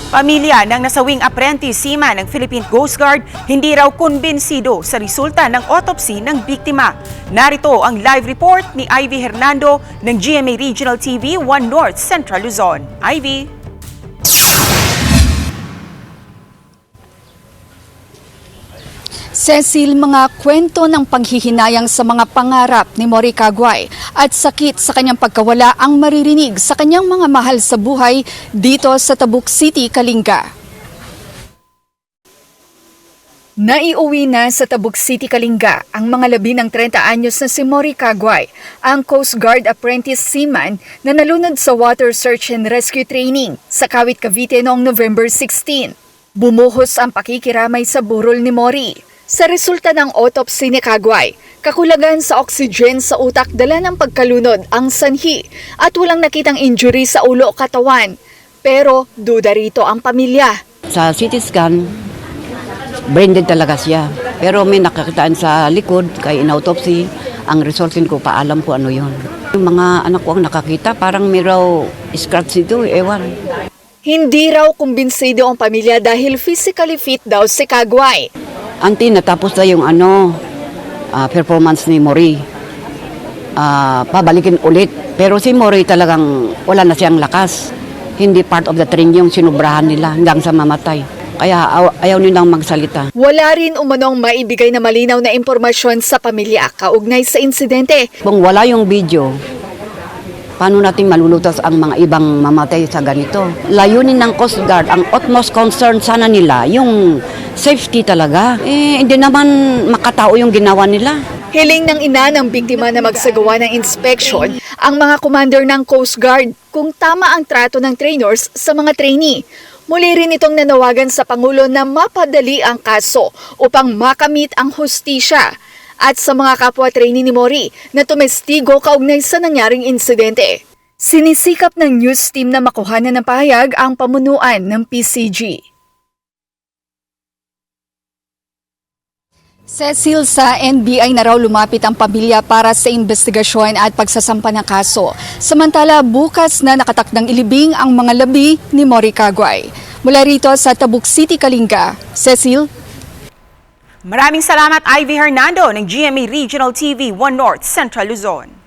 Pamilya ng nasawing apprentice seaman ng Philippine Coast Guard hindi raw kumbinsido sa resulta ng autopsy ng biktima. Narito ang live report ni Ivy Hernando ng GMA Regional TV 1 North Central Luzon. Ivy. Cecil, mga kwento ng panghihinayang sa mga pangarap ni Mori Caguay at sakit sa kanyang pagkawala ang maririnig sa kanyang mga mahal sa buhay dito sa Tabuk City, Kalinga. Naiuwi na sa Tabuk City, Kalinga ang mga labi ng 30 anyos na si Mori Caguay, ang Coast Guard apprentice seaman na nalunod sa water search and rescue training sa Kawit, Cavite noong November 16. Bumuhos ang pakikiramay sa burol ni Mori. Sa resulta ng autopsy ni Caguay, kakulangan sa oxygen sa utak dala ng pagkalunod ang sanhi at walang nakitang injury sa ulo o katawan. Pero duda rito ang pamilya. Sa CT scan, brain dead talaga siya. Pero may nakakitaan sa likod, kay in-autopsy, ang resultin ko, paalam ko ano yon. Yung mga anak ko ang nakakita, parang may raw scratch ito, ewan. Hindi raw kumbinsido ang pamilya dahil physically fit daw si Caguay. Auntie, natapos na yung performance ni Mori. Pabalikin ulit. Pero si Mori talagang wala na siyang lakas. Hindi part of the training yung sinubrahan nila hanggang sa mamatay. Kaya ayaw nilang magsalita. Wala rin umanong maibigay na malinaw na impormasyon sa pamilya kaugnay sa insidente. Kung wala yung video, paano natin malulutas ang mga ibang mamatay sa ganito? Layunin ng Coast Guard, ang utmost concern sana nila, yung safety talaga. Hindi naman makatao yung ginawa nila. Hiling ng ina ng biktima na magsagawa ng inspection ang mga commander ng Coast Guard kung tama ang trato ng trainers sa mga trainee. Muli rin itong nanawagan sa Pangulo na mapadali ang kaso upang makamit ang hustisya. At sa mga kapwa-trainee ni Mori na tumestigo kaugnay sa nangyaring insidente. Sinisikap ng news team na makuhanan ng pahayag ang pamunuan ng PCG. Cecil, sa NBI na raw lumapit ang pamilya para sa investigasyon at pagsasampa ng kaso. Samantala, bukas na nakatakdang ilibing ang mga labi ni Mori Caguay. Mula rito sa Tabuk City, Kalinga, Cecil. Maraming salamat Ivy Hernando ng GMA Regional TV 1 North Central Luzon.